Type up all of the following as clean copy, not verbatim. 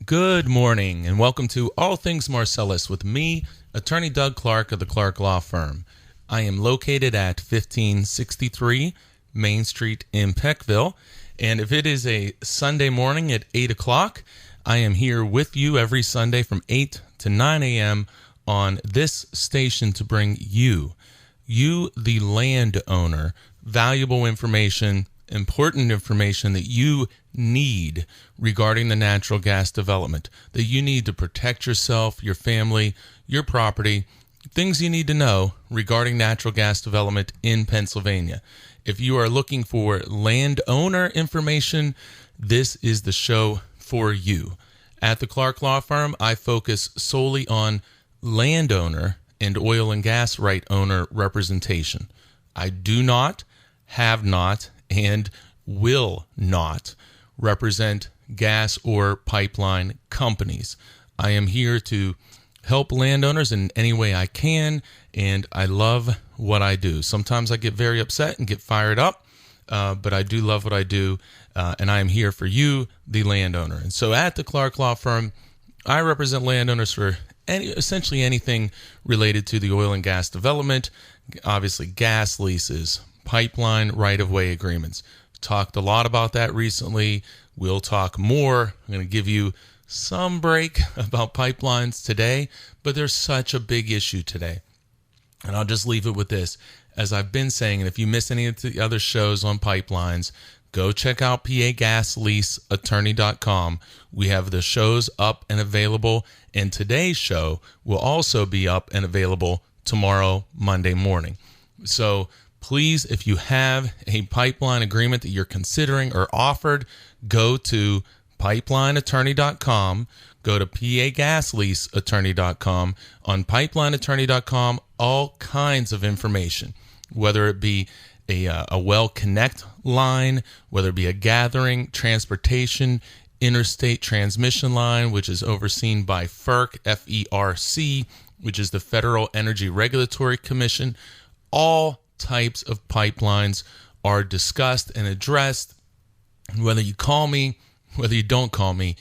Good morning, and welcome to All Things Marcellus with me, Attorney Doug Clark of the Clark Law Firm. I am located at 1563 Main Street in Peckville, and if it is a Sunday morning at 8 o'clock, I am here with you every Sunday from 8 to 9 a.m. on this station to bring you, the landowner, valuable information, important information that you need regarding the natural gas development, that you need to protect yourself, your family, your property, things you need to know regarding natural gas development in Pennsylvania. If you are looking for landowner information, this is the show for you. At the Clark Law Firm, I focus solely on landowner and oil and gas right owner representation. I do not, have not, and will not represent gas or pipeline companies. I am here to help landowners in any way I can, and I love what I do. Sometimes I get very upset and get fired up, but I do love what I do, and I am here for you, the landowner. And so at the Clark Law Firm, I represent landowners for essentially anything related to the oil and gas development, obviously gas leases, pipeline right-of-way agreements. Talked a lot about that recently. We'll talk more. I'm going to give you some break about pipelines today, but there's such a big issue today. And I'll just leave it with this. As I've been saying, and if you miss any of the other shows on pipelines, go check out pagasleaseattorney.com. We have the shows up and available, and today's show will also be up and available tomorrow, Monday morning. So please, if you have a pipeline agreement that you're considering or offered, go to pipelineattorney.com, go to pagasleaseattorney.com. On pipelineattorney.com, all kinds of information, whether it be a well connect line, whether it be a gathering, transportation, interstate transmission line, which is overseen by FERC, F-E-R-C, which is the Federal Energy Regulatory Commission. All types of pipelines are discussed and addressed. Whether you call me, whether you don't call me,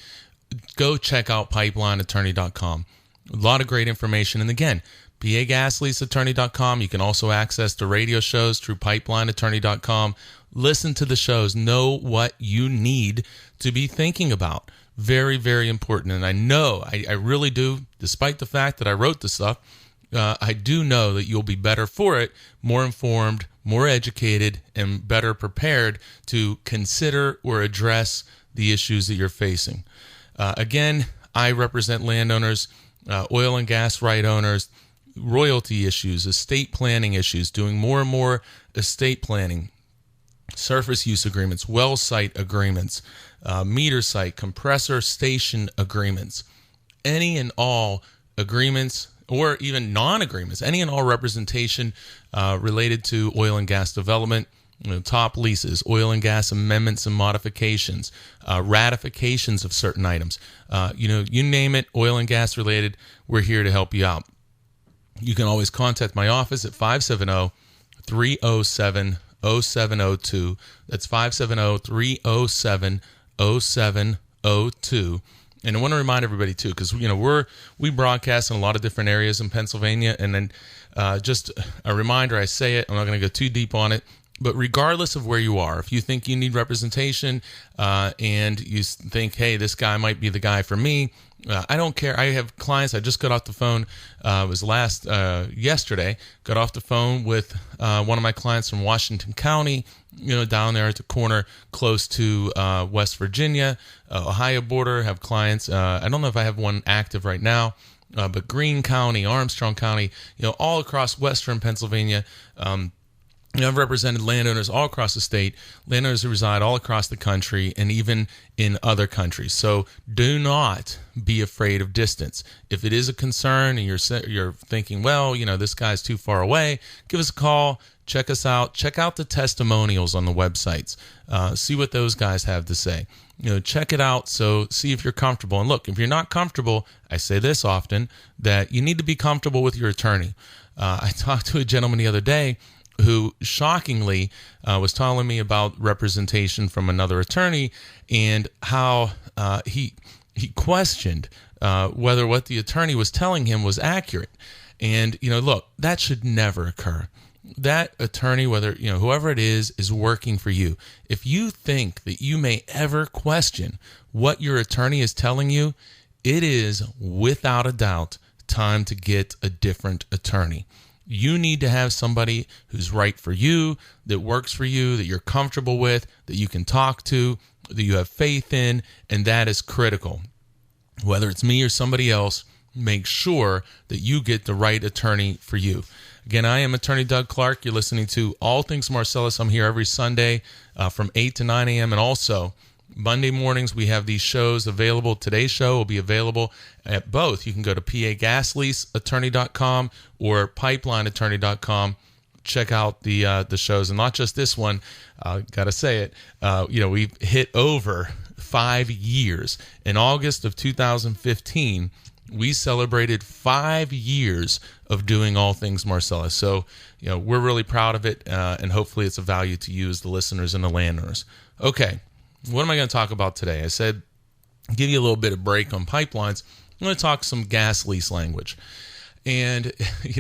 go check out pipelineattorney.com. A lot of great information. And again, pagasleaseattorney.com. You can also access the radio shows through pipelineattorney.com. Listen to the shows. Know what you need to be thinking about. Very, very important. And I know, I really do, despite the fact that I wrote this stuff, I do know that you'll be better for it, more informed, more educated, and better prepared to consider or address the issues that you're facing. Again, I represent landowners, oil and gas right owners, royalty issues, estate planning issues, doing more and more estate planning, surface use agreements, well site agreements, meter site, compressor station agreements, any and all agreements or even non-agreements, any and all representation related to oil and gas development, top leases, oil and gas amendments and modifications, ratifications of certain items. You name it, oil and gas related, we're here to help you out. You can always contact my office at 570-307-0702. That's 570-307-0702. And I want to remind everybody too, because we broadcast in a lot of different areas in Pennsylvania, and then just a reminder, I say it, I'm not going to go too deep on it, but regardless of where you are, if you think you need representation and you think, hey, this guy might be the guy for me, I don't care. I have clients. I just got off the phone. It was yesterday. Got off the phone with one of my clients from Washington County, down there at the corner close to West Virginia, Ohio border. Have clients. I don't know if I have one active right now, but Greene County, Armstrong County, all across Western Pennsylvania. I've represented landowners all across the state, landowners who reside all across the country, and even in other countries. So do not be afraid of distance. If it is a concern and you're thinking, well, this guy's too far away, give us a call, check us out, check out the testimonials on the websites, see what those guys have to say. Check it out, so see if you're comfortable. And look, if you're not comfortable, I say this often, that you need to be comfortable with your attorney. I talked to a gentleman the other day who shockingly was telling me about representation from another attorney and how he he questioned whether what the attorney was telling him was accurate. And, look, that should never occur. That attorney, whether, whoever it is working for you. If you think that you may ever question what your attorney is telling you, it is without a doubt time to get a different attorney. You need to have somebody who's right for you, that works for you, that you're comfortable with, that you can talk to, that you have faith in, and that is critical. Whether it's me or somebody else, make sure that you get the right attorney for you. Again, I am Attorney Doug Clark. You're listening to All Things Marcellus. I'm here every Sunday from 8 to 9 a.m. And also, Monday mornings, we have these shows available. Today's show will be available at both. You can go to pagasleaseattorney.com or pipelineattorney.com. Check out the shows. And not just this one, got to say it, we've hit over 5 years. In August of 2015, we celebrated 5 years of doing All Things Marcellus. So, we're really proud of it, and hopefully it's a value to you as the listeners and the landowners. Okay, what am I going to talk about today? I said, give you a little bit of break on pipelines. I'm going to talk some gas lease language. And,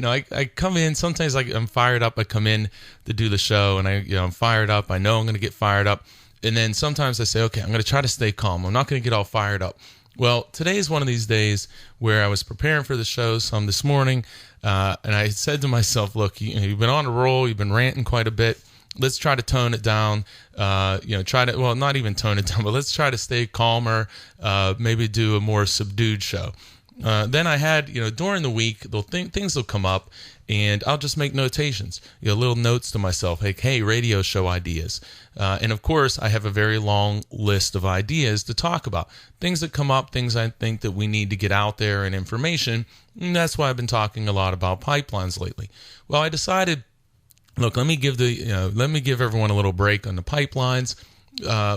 I come in, sometimes I'm fired up. I come in to do the show, and I'm fired up. I know I'm going to get fired up. And then sometimes I say, okay, I'm going to try to stay calm. I'm not going to get all fired up. Well, today is one of these days where I was preparing for the show some this morning, and I said to myself, look, you've been on a roll, you've been ranting quite a bit. Let's try to tone it down, not even tone it down, but let's try to stay calmer, maybe do a more subdued show. Then I had, during the week, things will come up, and I'll just make notations, little notes to myself, like, hey, radio show ideas. And of course, I have a very long list of ideas to talk about. Things that come up, things I think that we need to get out there and information. And that's why I've been talking a lot about pipelines lately. Well, I decided, look, let me give everyone a little break on the pipelines.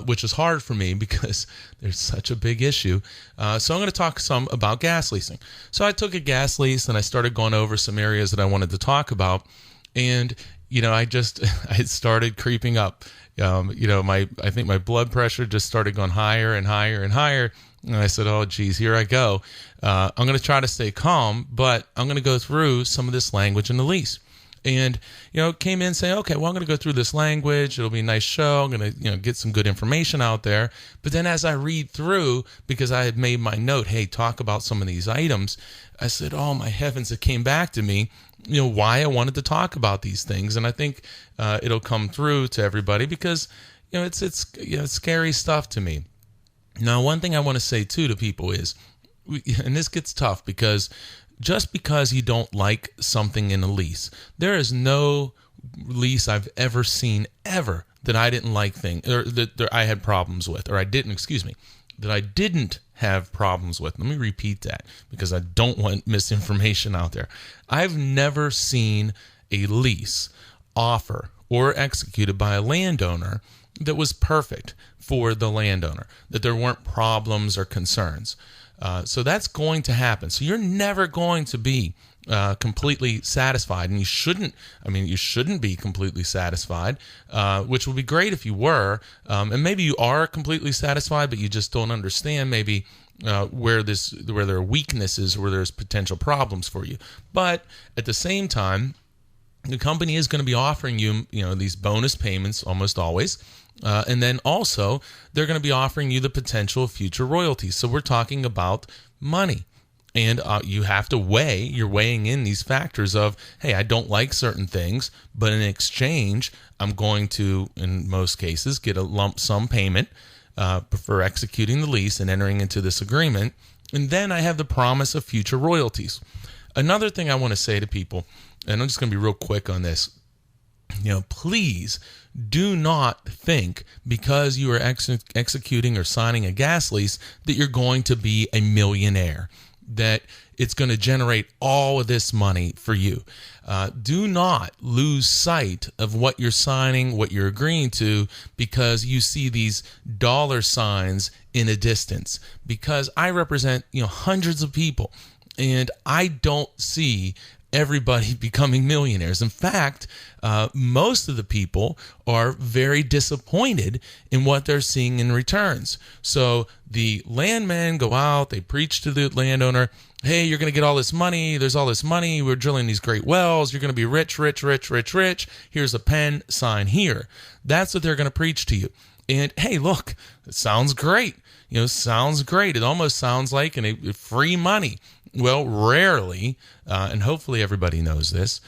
Which is hard for me because there's such a big issue. So I'm going to talk some about gas leasing. So I took a gas lease and I started going over some areas that I wanted to talk about. And, I started creeping up. I think my blood pressure just started going higher and higher and higher. And I said, oh, geez, here I go. I'm going to try to stay calm, but I'm going to go through some of this language in the lease. And, came in saying, okay, well, I'm going to go through this language. It'll be a nice show. I'm going to, get some good information out there. But then as I read through, because I had made my note, hey, talk about some of these items, I said, oh, my heavens, it came back to me, why I wanted to talk about these things. And I think it'll come through to everybody because, it's scary stuff to me. Now, one thing I want to say, too, to people is, and this gets tough because just because you don't like something in a lease, there is no lease I've ever seen ever that I didn't like or that I had problems with, that I didn't have problems with. Let me repeat that because I don't want misinformation out there. I've never seen a lease offer or executed by a landowner that was perfect for the landowner, that there weren't problems or concerns. So that's going to happen. So you're never going to be completely satisfied, and you shouldn't be completely satisfied, which would be great if you were. And maybe you are completely satisfied, but you just don't understand maybe where there are weaknesses, where there's potential problems for you. But at the same time, the company is going to be offering you, these bonus payments almost always. And then also, they're going to be offering you the potential of future royalties. So we're talking about money. And you have to you're weighing in these factors of, hey, I don't like certain things, but in exchange, I'm going to, in most cases, get a lump sum payment for executing the lease and entering into this agreement. And then I have the promise of future royalties. Another thing I want to say to people, and I'm just going to be real quick on this, please do not think because you are executing or signing a gas lease that you're going to be a millionaire, that it's going to generate all of this money for you. Do not lose sight of what you're signing, what you're agreeing to, because you see these dollar signs in a distance. Because I represent, hundreds of people, and I don't see everybody becoming millionaires. In fact, most of the people are very disappointed in what they're seeing in returns. So the landmen go out, they preach to the landowner, hey, you're going to get all this money. There's all this money. We're drilling these great wells. You're going to be rich, rich, rich, rich, rich. Here's a pen, sign here. That's what they're going to preach to you. And hey, look, it sounds great. Sounds great. It almost sounds like free money. Well, rarely, and hopefully everybody knows this,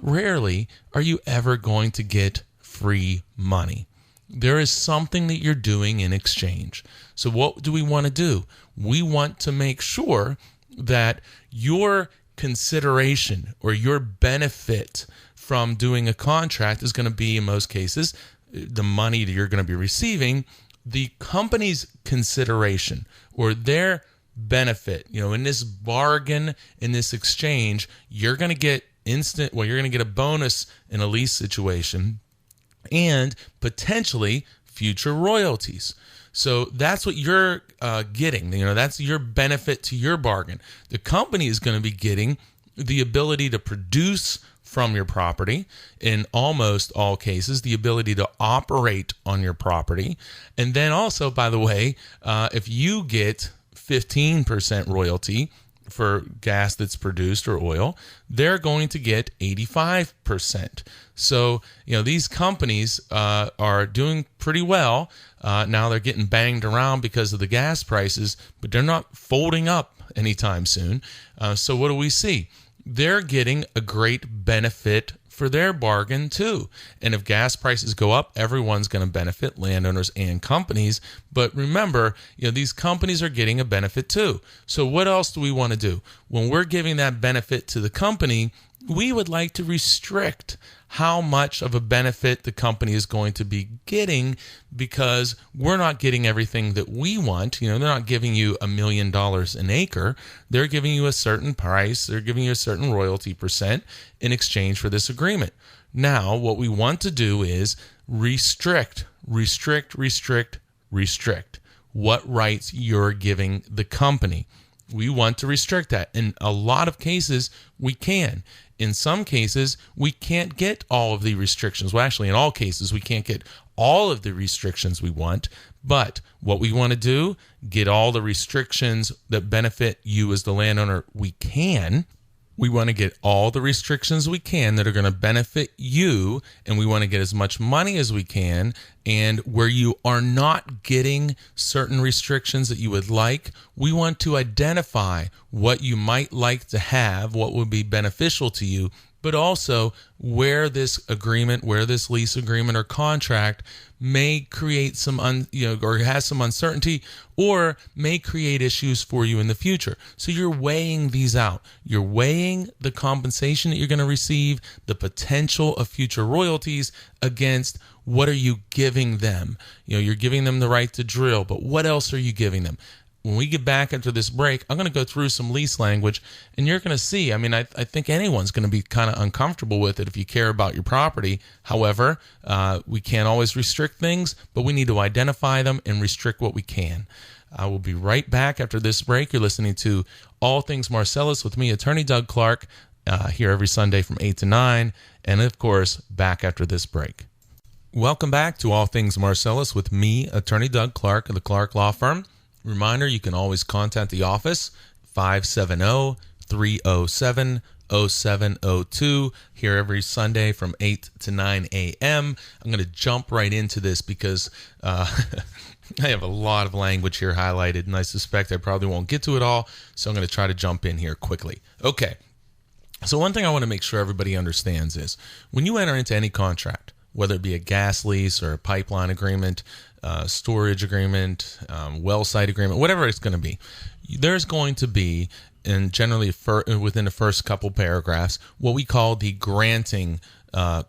rarely are you ever going to get free money. There is something that you're doing in exchange. So what do we want to do? We want to make sure that your consideration or your benefit from doing a contract is going to be, in most cases, the money that you're going to be receiving, the company's consideration or their benefit. In this bargain, in this exchange, you're going to get you're going to get a bonus in a lease situation and potentially future royalties. So that's what you're getting. That's your benefit to your bargain. The company is going to be getting the ability to produce from your property, in almost all cases, the ability to operate on your property. And then also, by the way, if you get 15% royalty for gas that's produced or oil, they're going to get 85%. So, these companies are doing pretty well. Now they're getting banged around because of the gas prices, but they're not folding up anytime soon. So what do we see? They're getting a great benefit for their bargain too. And if gas prices go up, everyone's going to benefit, landowners and companies. But remember, these companies are getting a benefit too. So what else do we want to do? When we're giving that benefit to the company, we would like to restrict how much of a benefit the company is going to be getting, because we're not getting everything that we want. They're not giving you $1 million an acre. They're giving you a certain price. They're giving you a certain royalty percent in exchange for this agreement. Now, what we want to do is restrict what rights you're giving the company. We want to restrict that. In a lot of cases, we can. In some cases, we can't get all of the restrictions. Well, actually, in all cases, we can't get all of the restrictions we want. But what we want to do, get all the restrictions that benefit you as the landowner we can. We want to get all the restrictions we can that are going to benefit you, and we want to get as much money as we can. And where you are not getting certain restrictions that you would like, we want to identify what you might like to have, what would be beneficial to you, but also where this agreement, where this lease agreement or contract may create some, or has some uncertainty, or may create issues for you in the future. So you're weighing these out. You're weighing the compensation that you're going to receive, the potential of future royalties against what are you giving them. You're giving them the right to drill, but what else are you giving them? When we get back after this break, I'm going to go through some lease language, and you're going to see, I think anyone's going to be kind of uncomfortable with it if you care about your property. However, we can't always restrict things, but we need to identify them and restrict what we can. I will be right back after this break. You're listening to All Things Marcellus with me, Attorney Doug Clark, here every Sunday from 8 to 9, and of course, back after this break. Welcome back to All Things Marcellus with me, Attorney Doug Clark of the Clark Law Firm. Reminder, you can always contact the office, 570-307-0702, here every Sunday from 8 to 9 a.m. I'm going to jump right into this because I have a lot of language here highlighted, and I suspect I probably won't get to it all, so I'm going to try to jump in here quickly. Okay, so one thing I want to make sure everybody understands is when you enter into any contract, whether it be a gas lease or a pipeline agreement, storage agreement, well site agreement, whatever it's going to be, there's going to be, and generally within the first couple paragraphs, what we call the granting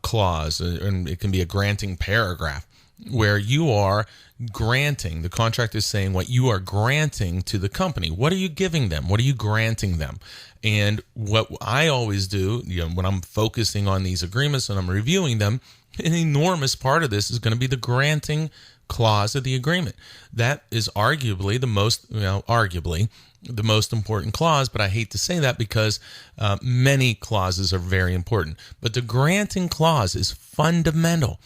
clause, and it can be a granting paragraph, where you are granting, the contract is saying what you are granting to the company. What are you giving them? What are you granting them? And what I always do, when I'm focusing on these agreements and I'm reviewing them, an enormous part of this is going to be the granting clause of the agreement. That is arguably the most important clause, but I hate to say that because many clauses are very important. But the granting clause is fundamental.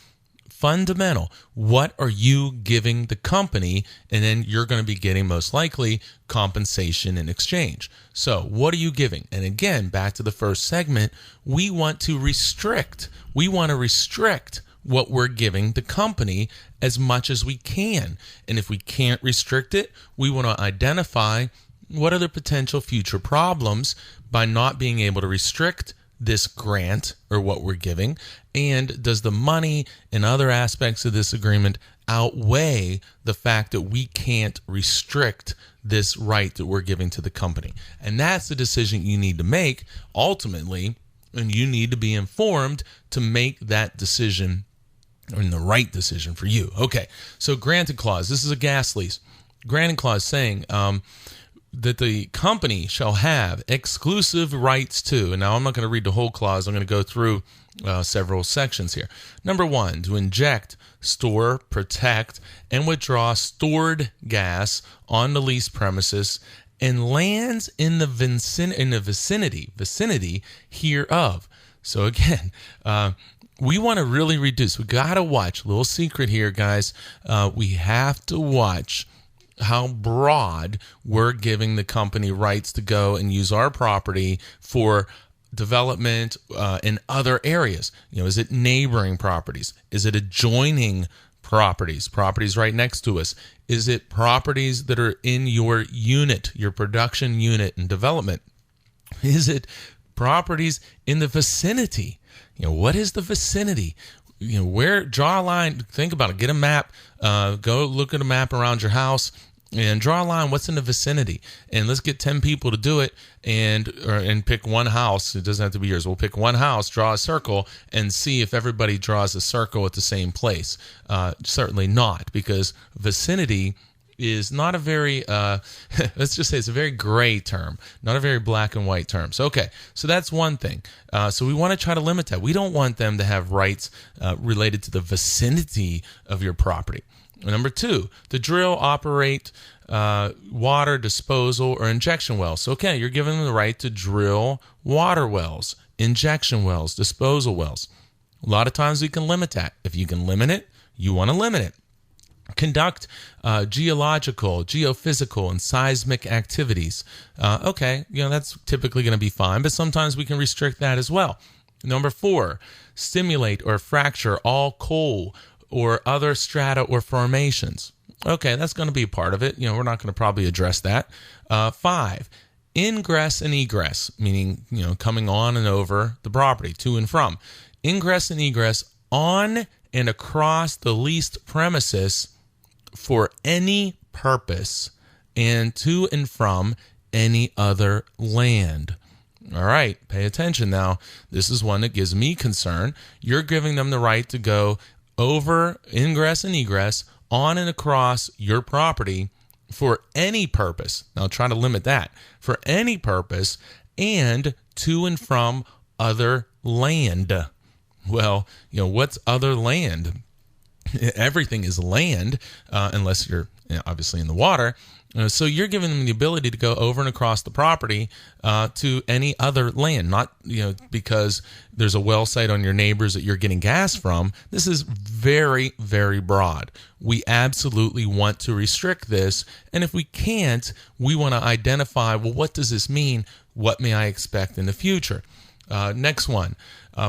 Fundamental. What are you giving the company? And then you're going to be getting most likely compensation in exchange. So what are you giving? And again, back to the first segment, we want to restrict. We want to restrict what we're giving the company as much as we can. And if we can't restrict it, we want to identify what are the potential future problems by not being able to restrict this grant or what we're giving, and does the money and other aspects of this agreement outweigh the fact that we can't restrict this right that we're giving to the company? And that's the decision you need to make ultimately, and you need to be informed to make that decision, and the right decision for you. Okay, so granted clause. This is a gas lease. Granted clause saying that the company shall have exclusive rights to, and now I'm not going to read the whole clause, I'm going to go through several sections here. Number 1, to inject, store, protect, and withdraw stored gas on the leased premises and lands in the vicinity hereof. So again, we want to really reduce. We got to watch. Little secret here, guys. We have to watch how broad we're giving the company rights to go and use our property for development in other areas. Is it neighboring properties? Is it adjoining properties right next to us? Is it properties that are in your unit, your production unit and development? Is it properties in the vicinity? What is the vicinity? Where, draw a line, think about it, get a map, go look at a map around your house and draw a line, what's in the vicinity, and let's get 10 people to do it and pick one house. It doesn't have to be yours. We'll pick one house, draw a circle, and see if everybody draws a circle at the same place. Certainly not, because vicinity is not a very, let's just say it's a very gray term, not a very black and white term. So, okay, so that's one thing. So we want to try to limit that. We don't want them to have rights related to the vicinity of your property. Number 2, to drill, operate, water disposal or injection wells. So, okay, you're giving them the right to drill water wells, injection wells, disposal wells. A lot of times we can limit that. If you can limit it, you want to limit it. Conduct geological, geophysical, and seismic activities. Okay, that's typically going to be fine, but sometimes we can restrict that as well. Number 4, stimulate or fracture all coal or other strata or formations. Okay, that's going to be a part of it. We're not going to probably address that. 5, ingress and egress, meaning, coming on and over the property, to and from. Ingress and egress on and across the leased premises for any purpose and to and from any other land. All right, pay attention now. This is one that gives me concern. You're giving them the right to go over, ingress and egress, on and across your property for any purpose. Now try to limit that. For any purpose and to and from other land. Well, what's other land? Everything is land, unless you're obviously in the water. So you're giving them the ability to go over and across the property to any other land, not because there's a well site on your neighbors that you're getting gas from. This is very, very broad. We absolutely want to restrict this, and if we can't, we want to identify, well, what does this mean? What may I expect in the future? Next one,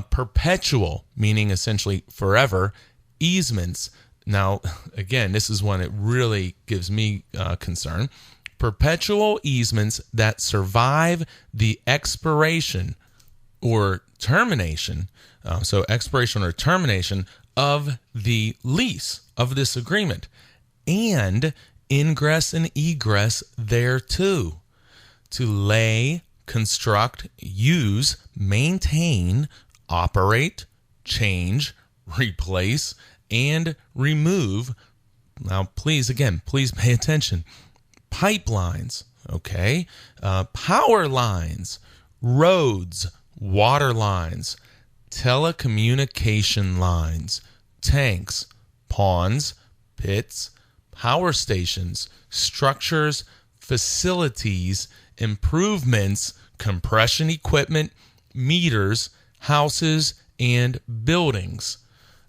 perpetual, meaning essentially forever, easements. Now, again, this is one that really gives me concern. Perpetual easements that survive the expiration or termination, expiration or termination of the lease of this agreement, and ingress and egress thereto, to lay, construct, use, maintain, operate, change, replace, and remove. Now, please pay attention. Pipelines, okay? Power lines, roads, water lines, telecommunication lines, tanks, ponds, pits, power stations, structures, facilities, improvements, compression equipment, meters, houses, and buildings.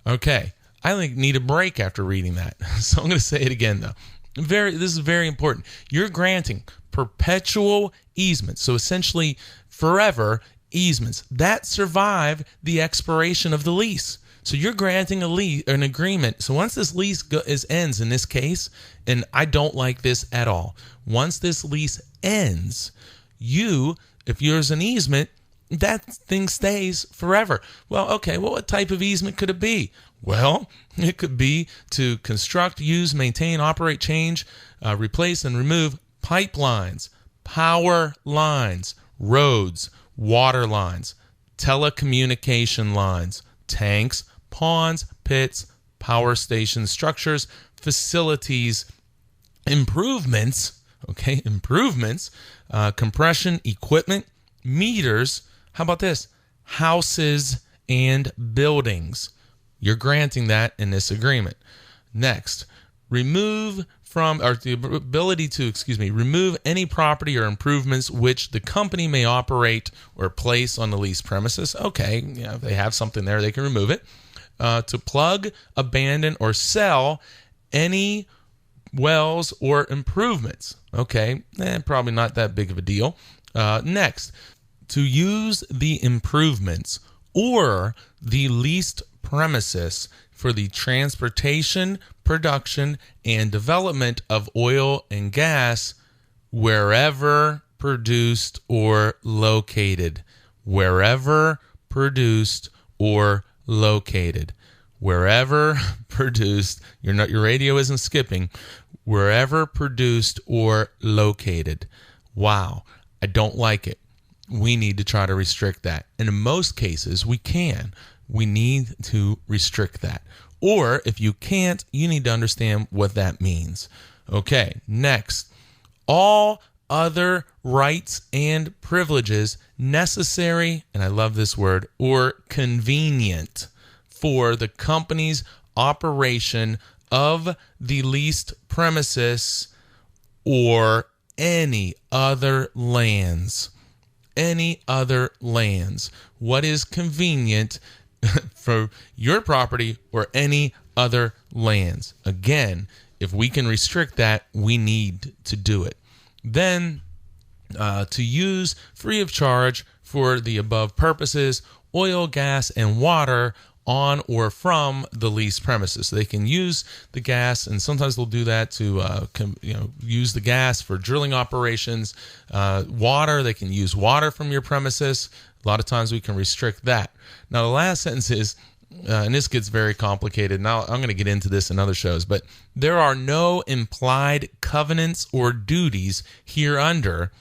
Okay, I need a break after reading that. So I'm going to say it again, though. This is very important. You're granting perpetual easements, so essentially forever easements that survive the expiration of the lease. So you're granting an agreement. So once this lease ends in this case, and I don't like this at all, once this lease ends, if there's an easement, that thing stays forever. Well, okay, what type of easement could it be? Well, it could be to construct, use, maintain, operate, change, replace, and remove pipelines, power lines, roads, water lines, telecommunication lines, tanks, ponds, pits, power station structures, facilities, improvements, compression equipment, meters. How about this? Houses and buildings. You're granting that in this agreement. Next, remove any property or improvements which the company may operate or place on the leased premises. Okay, if they have something there, they can remove it. To plug, abandon, or sell any wells or improvements. Okay, probably not that big of a deal. Next, to use the improvements or the leased premises for the transportation, production, and development of oil and gas wherever produced or located. Wherever produced or located. Wherever produced, your radio isn't skipping. Wherever produced or located. Wow, I don't like it. We need to try to restrict that. And in most cases, we can. We need to restrict that. Or if you can't, you need to understand what that means. Okay, next. All other rights and privileges necessary, and I love this word, or convenient for the company's operation of the leased premises or any other lands. Any other lands. What is convenient for your property or any other lands? Again, if we can restrict that, we need to do it. Then, to use free of charge for the above purposes, oil, gas, and water on or from the leased premises. So they can use the gas, and sometimes they'll do that to use the gas for drilling operations. Water, they can use water from your premises. A lot of times we can restrict that. Now, the last sentence is, and this gets very complicated. Now, I'm going to get into this in other shows, but there are no implied covenants or duties hereunder,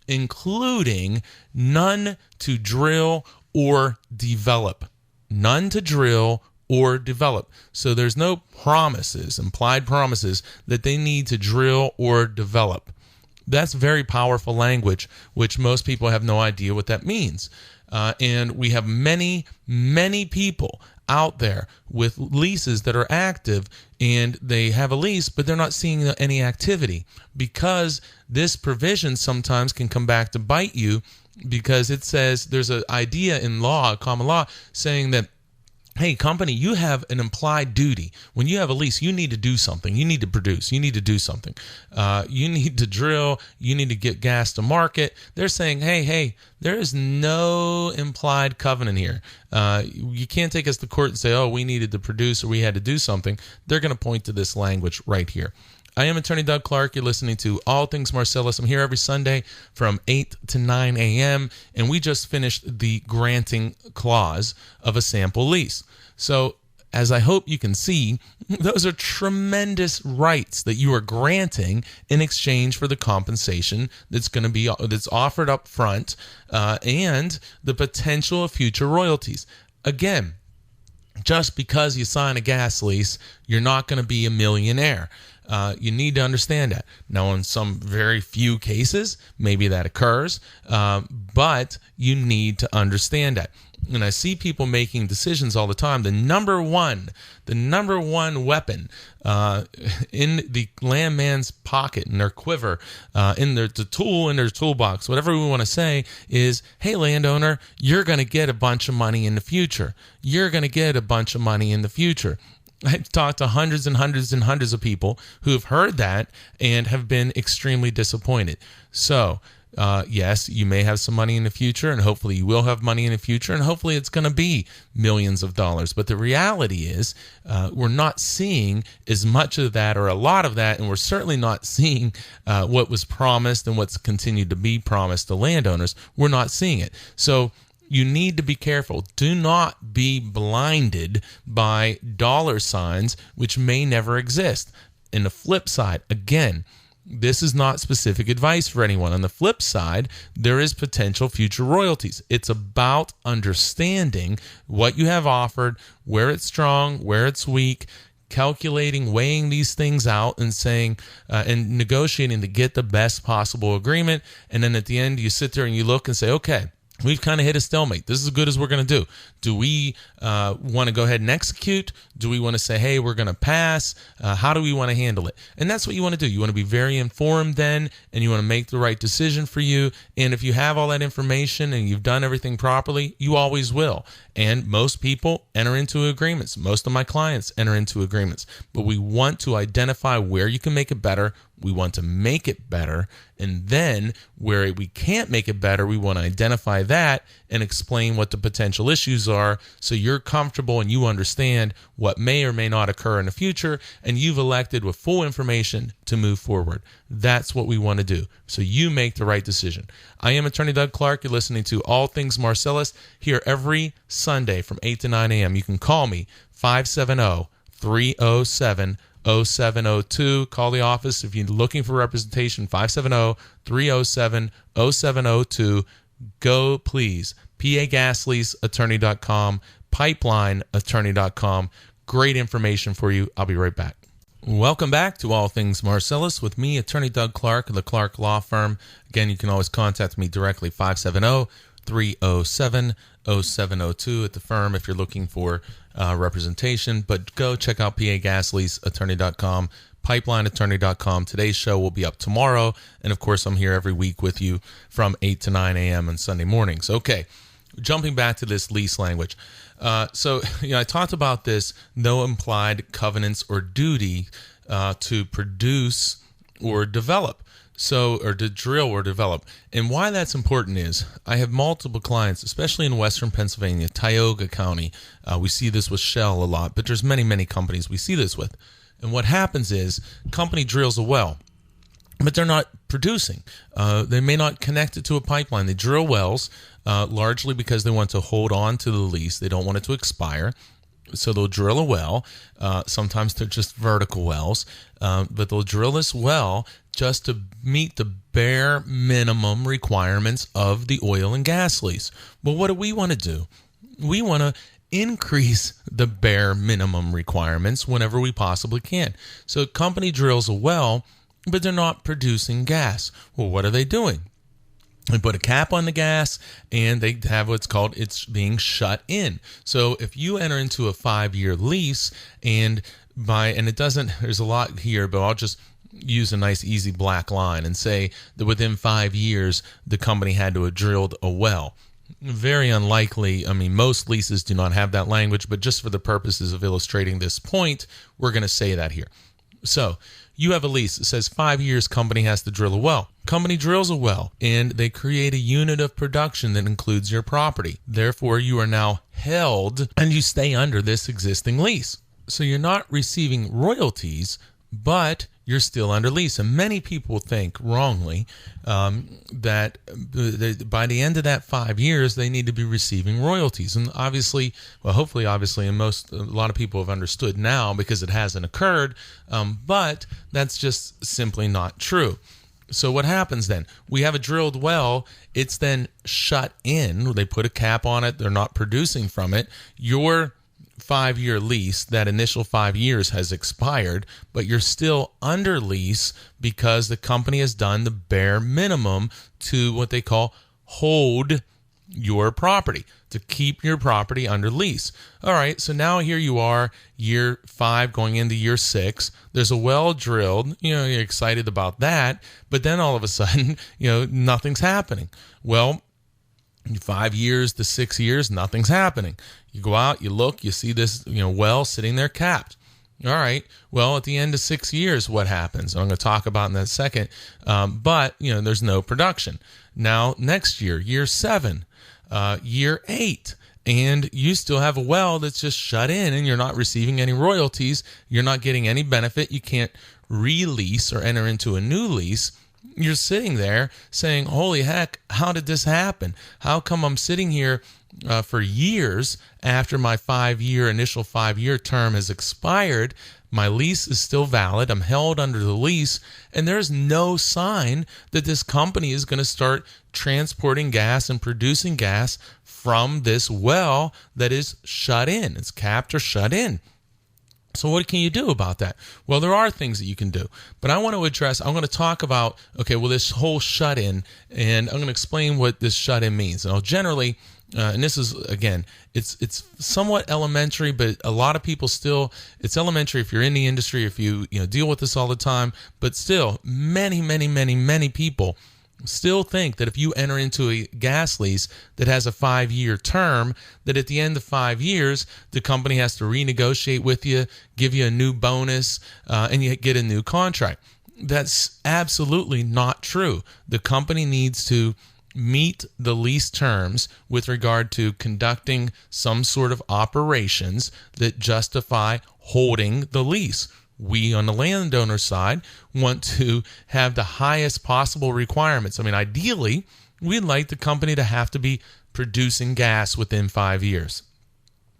including none to drill or develop. None to drill or develop. So there's no promises, implied promises, that they need to drill or develop. That's very powerful language, which most people have no idea what that means. And we have many, many people out there with leases that are active, and they have a lease, but they're not seeing any activity, because this provision sometimes can come back to bite you, because it says there's an idea in law, common law, saying that, hey, company, you have an implied duty. When you have a lease, you need to do something. You need to produce. You need to do something. You need to drill. You need to get gas to market. They're saying, hey, there is no implied covenant here. You can't take us to court and say, oh, we needed to produce or we had to do something. They're going to point to this language right here. I am Attorney Doug Clark. You're listening to All Things Marcellus. I'm here every Sunday from 8 to 9 a.m., and we just finished the granting clause of a sample lease. So, as I hope you can see, those are tremendous rights that you are granting in exchange for the compensation that's offered up front, and the potential of future royalties. Again, just because you sign a gas lease, you're not going to be a millionaire. You need to understand that. Now, in some very few cases, maybe that occurs, but you need to understand that. And I see people making decisions all the time. The number one weapon in the landman's pocket, in their quiver, in the tool in their toolbox, whatever we want to say, is, hey, landowner, you're going to get a bunch of money in the future. You're going to get a bunch of money in the future. I've talked to hundreds and hundreds and hundreds of people who have heard that and have been extremely disappointed. So, yes, you may have some money in the future, and hopefully you will have money in the future, and hopefully it's going to be millions of dollars. But the reality is we're not seeing as much of that or a lot of that, and we're certainly not seeing what was promised and what's continued to be promised to landowners. We're not seeing it. So you need to be careful. Do not be blinded by dollar signs, which may never exist. And the flip side, again, this is not specific advice for anyone. On the flip side, there is potential future royalties. It's about understanding what you have offered, where it's strong, where it's weak, calculating, weighing these things out and saying, and negotiating to get the best possible agreement. And then at the end, you sit there and you look and say, okay, we've kind of hit a stalemate. This is as good as we're going to do. Do we want to go ahead and execute? Do we want to say, hey, we're going to pass? How do we want to handle it? And that's what you want to do. You want to be very informed then, and you want to make the right decision for you. And if you have all that information and you've done everything properly, you always will. And most people enter into agreements. Most of my clients enter into agreements. But we want to identify where you can make it better. We want to make it better. And then where we can't make it better, we want to identify that and explain what the potential issues are so you're comfortable and you understand what may or may not occur in the future, and you've elected with full information to move forward. That's what we want to do, so you make the right decision. I am Attorney Doug Clark. You're listening to All Things Marcellus here every Sunday from 8 to 9 a.m. You can call me, 570-307-0702. Call the office if you're looking for representation, 570-307-0702. Go, please. PAGasleaseattorney.com, pipelineattorney.com. Great information for you. I'll be right back. Welcome back to All Things Marcellus with me, Attorney Doug Clark of the Clark Law Firm. Again, you can always contact me directly, 570-307-0702 at the firm if you're looking for representation. But go check out PAGasleaseattorney.com, pipelineattorney.com. Today's show will be up tomorrow. And, of course, I'm here every week with you from 8 to 9 a.m. on Sunday mornings. Okay, jumping back to this lease language. So, I talked about this, no implied covenants or duty to produce or develop. Or to drill or develop. And why that's important is I have multiple clients, especially in Western Pennsylvania, Tioga County. We see this with Shell a lot, but there's many, many companies we see this with. And what happens is company drills a well, but they're not producing. They may not connect it to a pipeline. They drill wells largely because they want to hold on to the lease. They don't want it to expire. So they'll drill a well. Sometimes they're just vertical wells, but they'll drill this well just to meet the bare minimum requirements of the oil and gas lease. Well, what do we want to do? We want to increase the bare minimum requirements whenever we possibly can. So a company drills a well, but they're not producing gas. Well, what are they doing? They put a cap on the gas, and they have what's called it's being shut in. So if you enter into a 5-year lease, and it doesn't, there's a lot here, but I'll just use a nice easy black line and say that within 5 years, the company had to have drilled a well. Very unlikely. I mean, most leases do not have that language, but just for the purposes of illustrating this point, we're going to say that here. So you have a lease that says 5 years, company has to drill a well. Company drills a well, and they create a unit of production that includes your property. Therefore, you are now held, and you stay under this existing lease. So you're not receiving royalties, but you're still under lease. And many people think wrongly that by the end of that 5 years, they need to be receiving royalties. And obviously, hopefully, and a lot of people have understood now because it hasn't occurred, but that's just simply not true. So what happens then? We have a drilled well. It's then shut in. They put a cap on it. They're not producing from it. Your 5-year lease, that initial 5 years has expired, but you're still under lease because the company has done the bare minimum to what they call hold your property, to keep your property under lease. All right, so now here you are, year 5 going into year 6. There's a well drilled, you're excited about that, but then all of a sudden, nothing's happening. Well, 5 years to 6 years, nothing's happening. You go out, you look, you see this, well sitting there capped. All right. Well, at the end of 6 years, what happens? I'm going to talk about in that second. But there's no production. Now, next year, year 7, year 8, and you still have a well that's just shut in, and you're not receiving any royalties. You're not getting any benefit. You can't release or enter into a new lease. You're sitting there saying, holy heck, how did this happen? How come I'm sitting here for years after my initial 5-year term has expired? My lease is still valid. I'm held under the lease, and there's no sign that this company is going to start transporting gas and producing gas from this well that is shut in. It's capped or shut in. So what can you do about that? Well, there are things that you can do, but I'm going to talk about, this whole shut-in, and I'm going to explain what this shut-in means. Now, generally, and this is, again, it's somewhat elementary, but a lot of people still, it's elementary if you're in the industry, if you deal with this all the time, but still, many, many, many, many people still think that if you enter into a gas lease that has a 5-year term, that at the end of 5 years, the company has to renegotiate with you, give you a new bonus, and you get a new contract. That's absolutely not true. The company needs to meet the lease terms with regard to conducting some sort of operations that justify holding the lease. We, on the landowner side, want to have the highest possible requirements. I mean, ideally, we'd like the company to have to be producing gas within 5 years.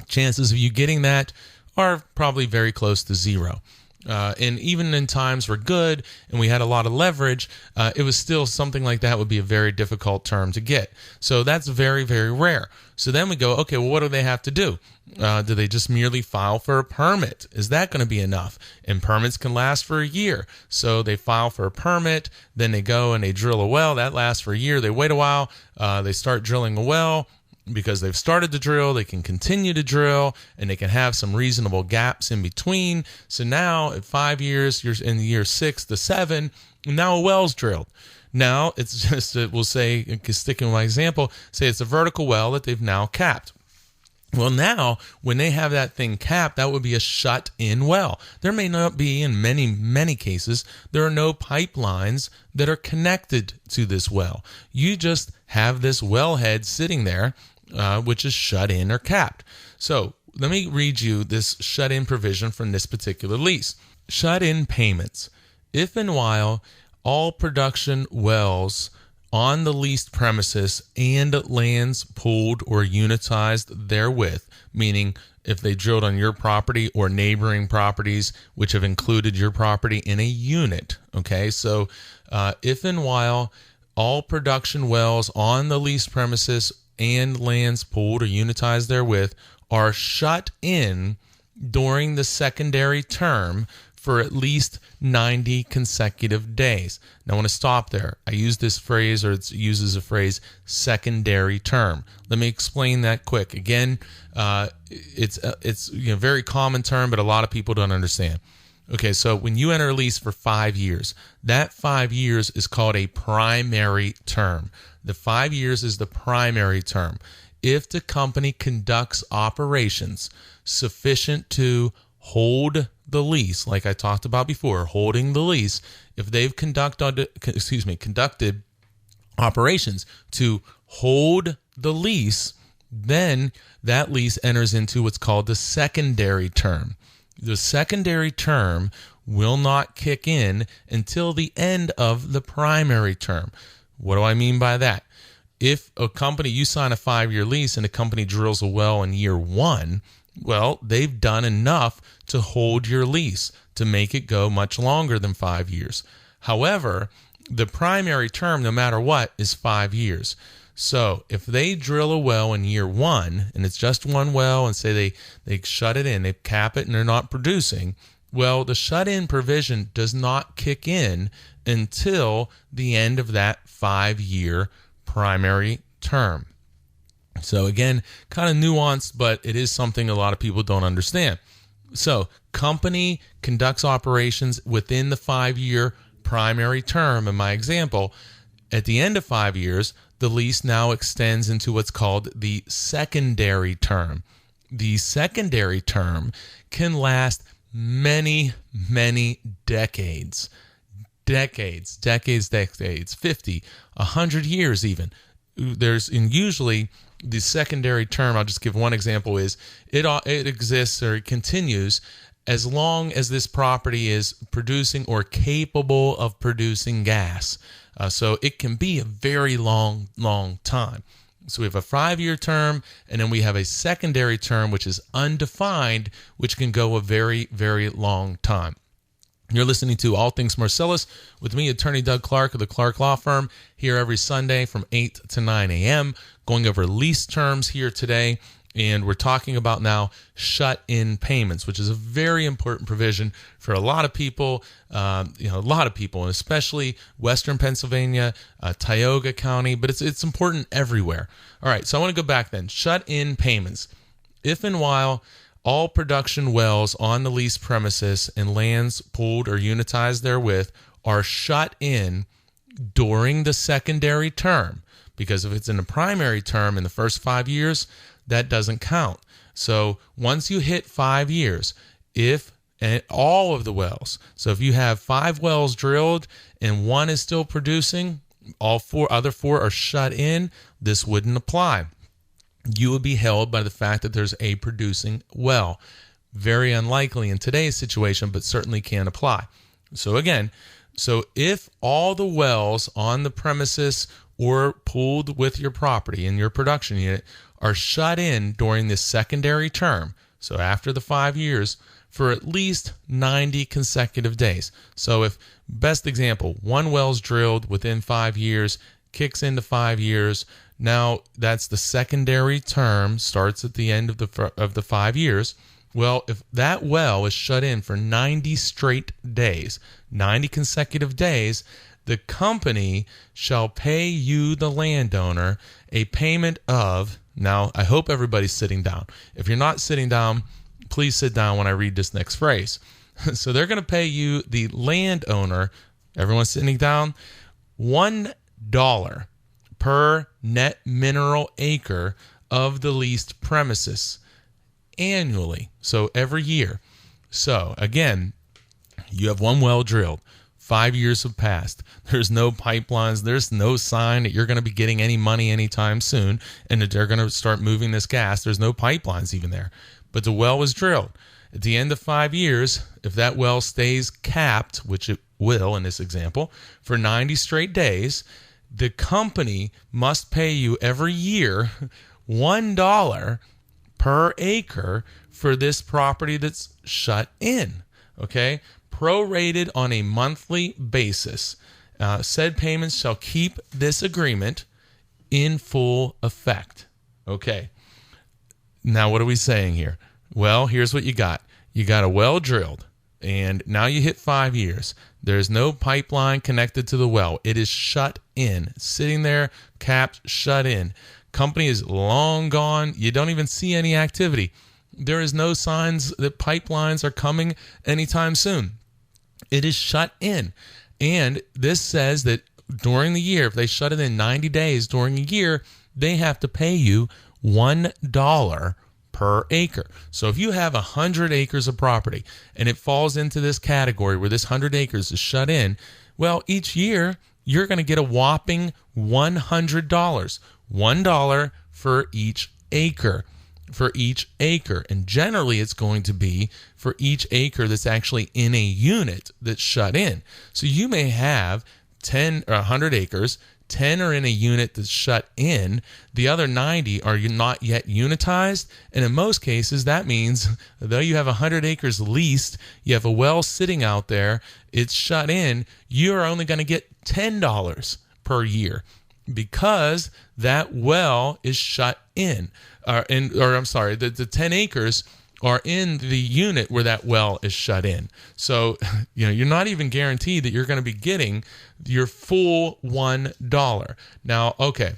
Chances of you getting that are probably very close to zero. And even in times we're good and we had a lot of leverage, it was still something like that would be a very difficult term to get. So that's very, very rare. So then we go, okay, well, what do they have to do? Do they just merely file for a permit? Is that going to be enough? And permits can last for a year. So they file for a permit, then they go and they drill a well. That lasts for a year. They wait a while. They start drilling a well. Because they've started to drill, they can continue to drill, and they can have some reasonable gaps in between. So now at 5 years, you're in year 6 to 7, now a well's drilled. Now it's just, we'll say, sticking with my example, say it's a vertical well that they've now capped. Well, now, when they have that thing capped, that would be a shut-in well. There may not be, in many, many cases, there are no pipelines that are connected to this well. You just have this wellhead sitting there, which is shut in or capped. So let me read you this shut-in provision from this particular lease. Shut-in payments. If and while all production wells on the leased premises and lands pooled or unitized therewith, meaning if they drilled on your property or neighboring properties which have included your property in a unit. Okay, so if and while all production wells on the leased premises and lands pooled or unitized therewith are shut in during the secondary term for at least 90 consecutive days. Now, I want to stop there. I use this phrase, or it uses a phrase, secondary term. Let me explain that quick. Again, it's a very common term, but a lot of people don't understand. Okay, so when you enter a lease for 5 years, that 5 years is called a primary term. The 5 years is the primary term. If the company conducts operations sufficient to hold the lease, like I talked about before, holding the lease, if they've conducted operations to hold the lease, then that lease enters into what's called the secondary term. The secondary term will not kick in until the end of the primary term. What do I mean by that? If a company, you sign a 5-year lease and a company drills a well in year 1, well, they've done enough to hold your lease, to make it go much longer than 5 years. However, the primary term, no matter what, is 5 years. So if they drill a well in year 1, and it's just one well, and say they shut it in, they cap it, and they're not producing, well, the shut-in provision does not kick in until the end of that 5-year primary term. So again, kind of nuanced, but it is something a lot of people don't understand. So company conducts operations within the 5-year primary term. In my example, at the end of 5 years, the lease now extends into what's called the secondary term. The secondary term can last many, many decades. Decades, 50, 100 years even. Usually the secondary term, I'll just give one example, is it exists or it continues as long as this property is producing or capable of producing gas. So it can be a very long, long time. So we have a 5-year term, and then we have a secondary term, which is undefined, which can go a very, very long time. You're listening to All Things Marcellus with me, Attorney Doug Clark of the Clark Law Firm, here every Sunday from 8 to 9 a.m., going over lease terms here today. And we're talking about now shut-in payments, which is a very important provision for a lot of people, and especially Western Pennsylvania, Tioga County, but it's important everywhere. All right, so I want to go back then. Shut-in payments. If and while all production wells on the leased premises and lands pooled or unitized therewith are shut in during the secondary term, because if it's in the primary term in the first 5 years, that doesn't count. So once you hit 5 years, and all of the wells, so if you have 5 wells drilled and one is still producing, all other four are shut in, this wouldn't apply. You would be held by the fact that there's a producing well. Very unlikely in today's situation, but certainly can apply. So again, if all the wells on the premises or pooled with your property in your production unit are shut in during this secondary term, so after the 5 years, for at least 90 consecutive days. So if, best example, one well's drilled within 5 years, kicks into 5 years, now that's the secondary term, starts at the end of the 5 years. Well, if that well is shut in for 90 straight days, 90 consecutive days, the company shall pay you, the landowner, a payment of, now I hope everybody's sitting down. If you're not sitting down, please sit down when I read this next phrase. So they're going to pay you, the landowner, everyone sitting down, $1 per net mineral acre of the leased premises annually. So every year. So again, you have one well drilled. 5 years have passed. There's no pipelines. There's no sign that you're going to be getting any money anytime soon and that they're going to start moving this gas. There's no pipelines even there. But the well was drilled. At the end of 5 years, if that well stays capped, which it will in this example, for 90 straight days, the company must pay you every year $1 per acre for this property that's shut in, okay? Prorated on a monthly basis. Said payments shall keep this agreement in full effect, okay? Now, what are we saying here? Well, here's what you got. You got a well drilled, and now you hit 5 years. There's no pipeline connected to the well. It is shut in, sitting there, capped, shut in. Company is long gone. You don't even see any activity. There is no signs that pipelines are coming anytime soon. It is shut in. And this says that during the year, if they shut it in 90 days during a year, they have to pay you $1 per acre. So if you have 100 acres of property and it falls into this category where this 100 acres is shut in, well, each year you're going to get a whopping $100. $1 for each acre. For each acre. And generally it's going to be for each acre that's actually in a unit that's shut in. So you may have 10 or 100 acres, 10 are in a unit that's shut in, the other 90 are not yet unitized, and in most cases that means though you have 100 acres leased, you have a well sitting out there, it's shut in, you're only going to get $10 per year because that well is shut in. The 10 acres are in the unit where that well is shut in. So, you're not even guaranteed that you're going to be getting your full $1. Now, okay,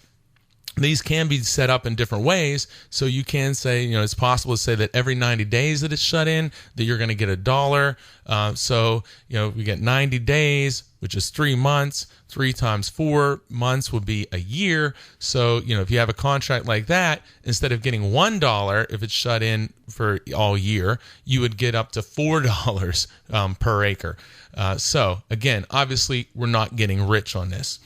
These can be set up in different ways. So you can say, it's possible to say that every 90 days that it's shut in, that you're going to get $1. So we get 90 days, which is 3 months. 3 times 4 months would be a year. So, if you have a contract like that, instead of getting $1 if it's shut in for all year, you would get up to $4 per acre. So again, obviously we're not getting rich on this.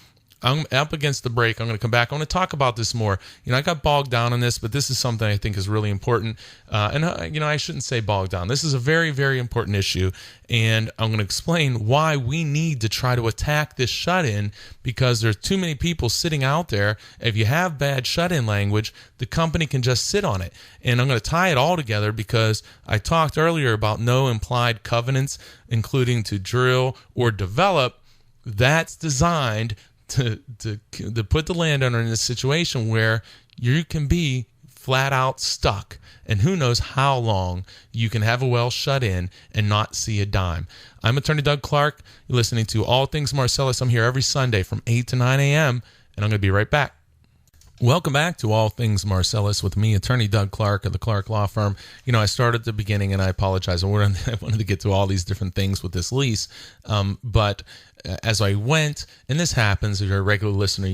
I'm up against the break. I'm going to come back. I want to talk about this more. I got bogged down on this, but this is something I think is really important. I shouldn't say bogged down. This is a very, very important issue, and I'm going to explain why we need to try to attack this shut-in, because there's too many people sitting out there. If you have bad shut-in language, the company can just sit on it. And I'm going to tie it all together because I talked earlier about no implied covenants, including to drill or develop. That's designed to put the landowner in a situation where you can be flat out stuck, and who knows how long you can have a well shut in and not see a dime. I'm attorney Doug Clark. You're listening to All Things Marcellus. I'm here every Sunday from 8 to 9 a.m., and I'm going to be right back. Welcome back to All Things Marcellus with me, attorney Doug Clark of the Clark Law Firm. I started at the beginning, and I apologize. I wanted to get to all these different things with this lease, but as I went, and this happens, if you're a regular listener,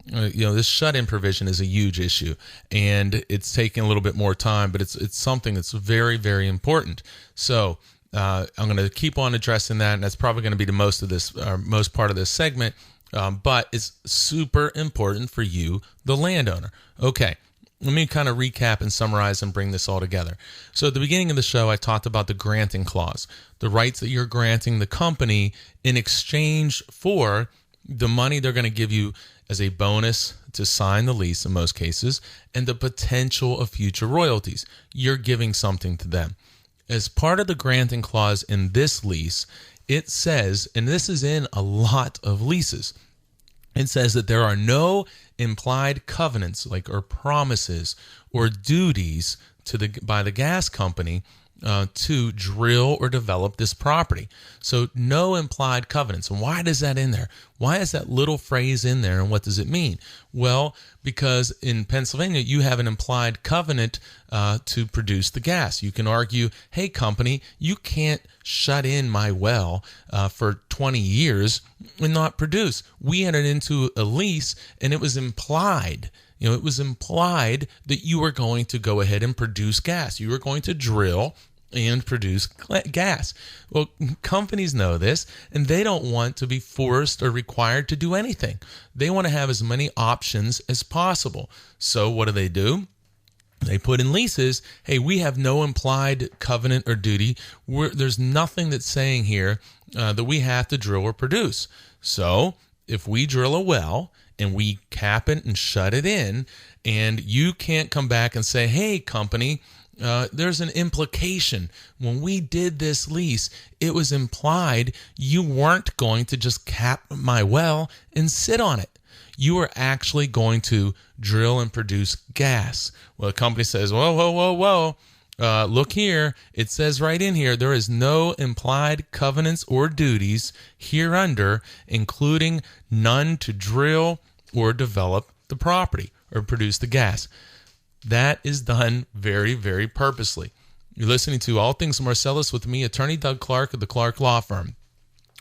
this shut-in provision is a huge issue, and it's taking a little bit more time, but it's something that's very, very important. So I'm going to keep on addressing that, and that's probably going to be the most part of this segment. But it's super important for you, the landowner. Okay, let me kind of recap and summarize and bring this all together. So at the beginning of the show, I talked about the granting clause, the rights that you're granting the company in exchange for the money they're going to give you as a bonus to sign the lease in most cases, and the potential of future royalties. You're giving something to them. As part of the granting clause in this lease, it says, and this is in a lot of leases, it says that there are no implied covenants or promises or duties by the gas company to drill or develop this property. So no implied covenants. And why is that in there? Why is that little phrase in there, and what does it mean? Well, because in Pennsylvania, you have an implied covenant to produce the gas. You can argue, hey, company, you can't shut in my well for 20 years and not produce. We entered into a lease, and it was implied. It was implied that you were going to go ahead and produce gas. You were going to drill and produce gas. Well, companies know this, and they don't want to be forced or required to do anything. They want to have as many options as possible. So what do? They put in leases, hey, we have no implied covenant or duty. There's nothing that's saying here that we have to drill or produce. So if we drill a well and we cap it and shut it in, and you can't come back and say, hey, company, there's an implication. When we did this lease, it was implied you weren't going to just cap my well and sit on it. You are actually going to drill and produce gas. Well, the company says, whoa. Look here. It says right in here, there is no implied covenants or duties hereunder, including none to drill or develop the property or produce the gas. That is done very, very purposely. You're listening to All Things Marcellus with me, attorney Doug Clark of the Clark Law Firm.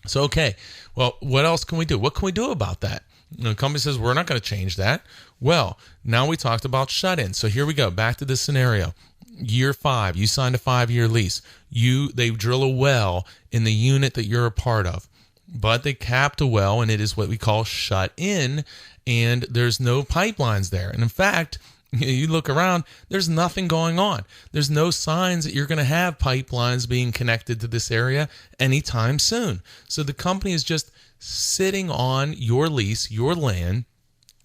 So, okay, well, what else can we do? What can we do about that? The company says, we're not going to change that. Well, now we talked about shut-in. So here we go. Back to this scenario. Year 5, you signed a 5-year lease. They drill a well in the unit that you're a part of. But they capped a well, and it is what we call shut in, and there's no pipelines there. And in fact, you look around, there's nothing going on. There's no signs that you're going to have pipelines being connected to this area anytime soon. So the company is just sitting on your lease, your land,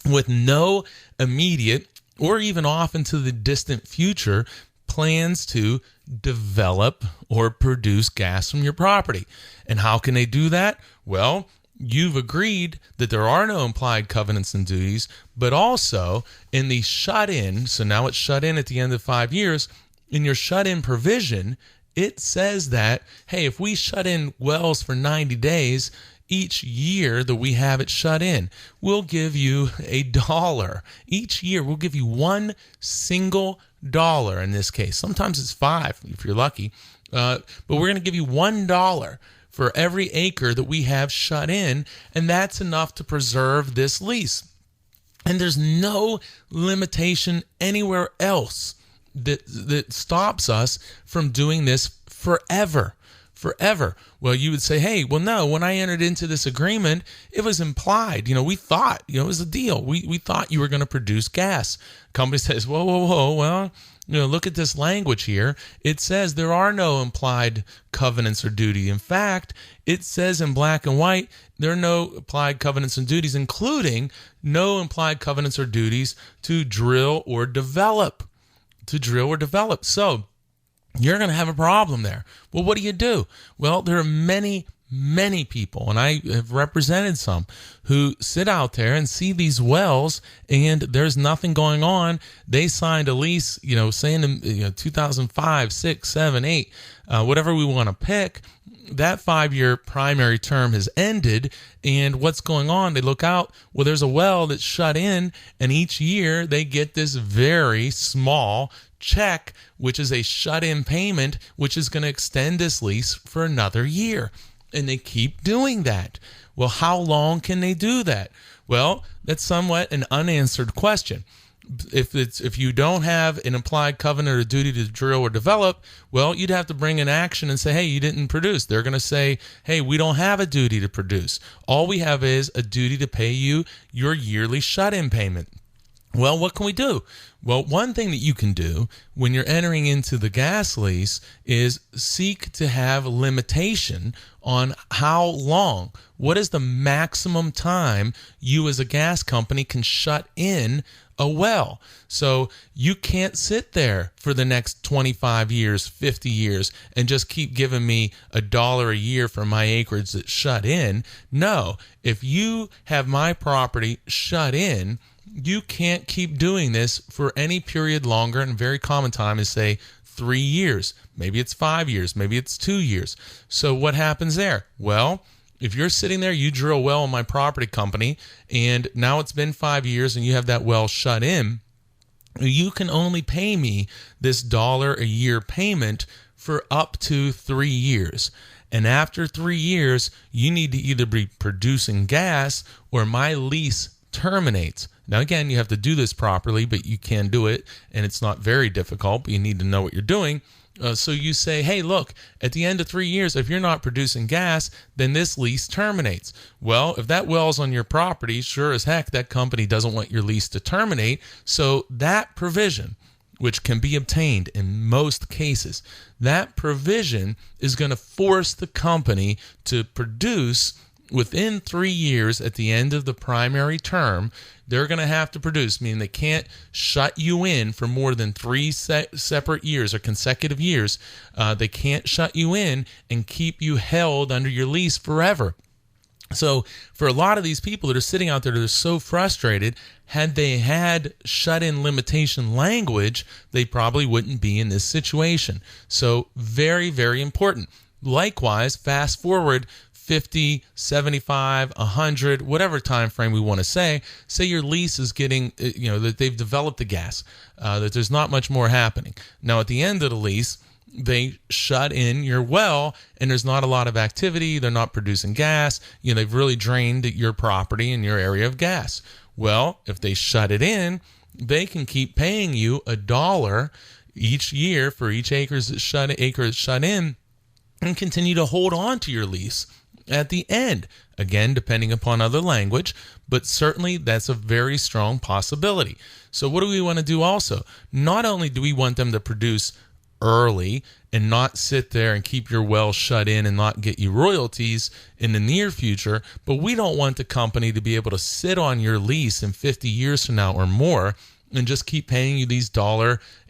with no immediate or even off into the distant future plans to develop or produce gas from your property. And how can they do that? Well, you've agreed that there are no implied covenants and duties, but also in the shut-in, so now it's shut in at the end of 5 years, in your shut-in provision, it says that, hey, if we shut in wells for 90 days, each year that we have it shut in, we'll give you $1. Each year, we'll give you one single dollar in this case. Sometimes it's 5 if you're lucky. But we're going to give you $1 for every acre that we have shut in, and that's enough to preserve this lease. And there's no limitation anywhere else that stops us from doing this forever. Well, you would say, hey, well, no, when I entered into this agreement, it was implied. We thought, it was a deal. We thought you were going to produce gas. Company says, whoa. Well, look at this language here. It says there are no implied covenants or duty. In fact, it says in black and white, there are no implied covenants and duties, including no implied covenants or duties to drill or develop. So you're going to have a problem there. Well, what do? Well, there are many people, and I have represented some, who sit out there and see these wells and there's nothing going on. They signed a lease, saying in 2005, 6, 7, 8, whatever we want to pick. That 5-year primary term has ended, and what's going on? They look out, well, there's a well that's shut in, and each year they get this very small check, which is a shut-in payment, which is going to extend this lease for another year. And they keep doing that. Well, how long can they do that? Well, that's somewhat an unanswered question. If you don't have an implied covenant or duty to drill or develop, well, you'd have to bring an action and say, hey, you didn't produce. They're going to say, hey, we don't have a duty to produce. All we have is a duty to pay you your yearly shut-in payment. Well, what can we do? Well, one thing that you can do when you're entering into the gas lease is seek to have a limitation on how long. What is the maximum time you as a gas company can shut in a well? So you can't sit there for the next 25 years, 50 years, and just keep giving me $1 a year for my acreage that's shut in. No, if you have my property shut in, you can't keep doing this for any period longer, and a very common time is, say, 3 years. Maybe it's 5 years. Maybe it's 2 years. So what happens there? Well, if you're sitting there, you drill a well on my property company, and now it's been 5 years and you have that well shut in, you can only pay me this $1 a year payment for up to 3 years. And after 3 years, you need to either be producing gas or my lease terminates. Now, again, you have to do this properly, but you can do it, and it's not very difficult, but you need to know what you're doing. So you say, hey, look, at the end of 3 years, if you're not producing gas, then this lease terminates. Well, if that well's on your property, sure as heck, that company doesn't want your lease to terminate. So that provision, which can be obtained in most cases, that provision is going to force the company to produce within 3 years at the end of the primary term. They're going to have to produce, meaning they can't shut you in for more than 3 separate years or consecutive years. They can't shut you in and keep you held under your lease forever. So for a lot of these people that are sitting out there that are so frustrated, had they had shut-in limitation language, they probably wouldn't be in this situation. So very, very important. Likewise, fast forward 50, 75, 100, whatever time frame we want to say your lease is getting, that they've developed the gas, that there's not much more happening. Now, at the end of the lease, they shut in your well and there's not a lot of activity. They're not producing gas. They've really drained your property and your area of gas. Well, if they shut it in, they can keep paying you $1 each year for each acre that's shut in and continue to hold on to your lease at the end. Again, depending upon other language, but certainly that's a very strong possibility. So what do we want to do also? Not only do we want them to produce early and not sit there and keep your well shut in and not get you royalties in the near future, but we don't want the company to be able to sit on your lease in 50 years from now or more and just keep paying you these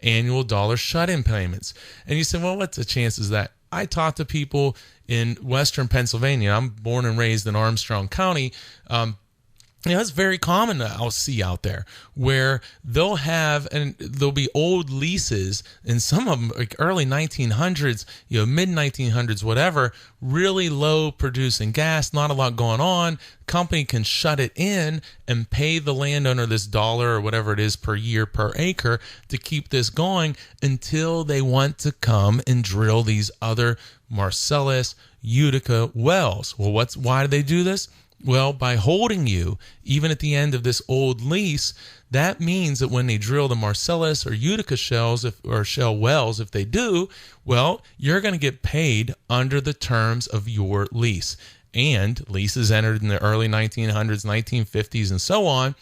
annual dollar shut-in payments. And you say, well, what's the chances of that? I talk to people in Western Pennsylvania. I'm born and raised in Armstrong County. It's very common that I'll see out there where there'll be old leases, and some of them like early 1900s, mid 1900s, whatever, really low producing gas, not a lot going on. Company can shut it in and pay the landowner this dollar or whatever it is per year per acre to keep this going until they want to come and drill these other Marcellus, Utica wells. Well, why do they do this? Well, by holding you, even at the end of this old lease, that means that when they drill the Marcellus or Utica shell wells, if they do, well, you're going to get paid under the terms of your lease. And leases entered in the early 1900s, 1950s, and so on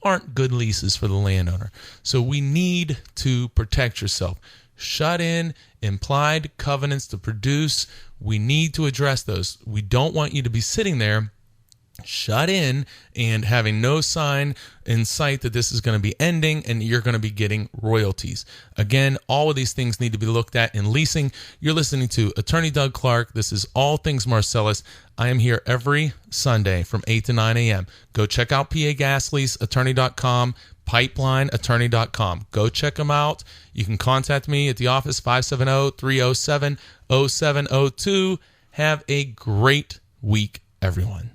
aren't good leases for the landowner. So we need to protect yourself. Shut in, implied covenants to produce. We need to address those. We don't want you to be sitting there shut in and having no sign in sight that this is going to be ending and you're going to be getting royalties. Again, all of these things need to be looked at in leasing. You're listening to Attorney Doug Clark. This is All Things Marcellus. I am here every Sunday from 8 to 9 a.m. Go check out PA Gas Lease, attorney.com, pipelineattorney.com. Go check them out. You can contact me at the office, 570-307-0702. Have a great week, everyone.